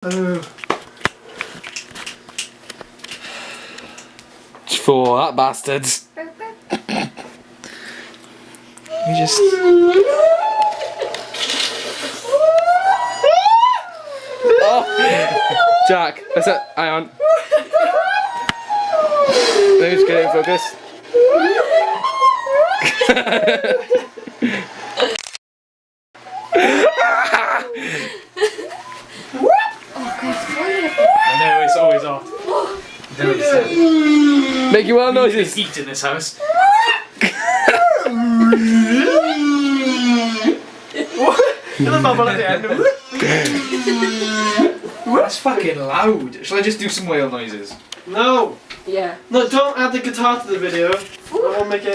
For that bastard. You just. Oh, Jack, that's it. Hang on. Let me just get it in focus. I know, it's always hot. Make your wild noises. Heat in this house. Get the bubble at the end. That's fucking loud. Shall I just do some whale noises? No. Yeah. No, don't add the guitar to the video. I won't make any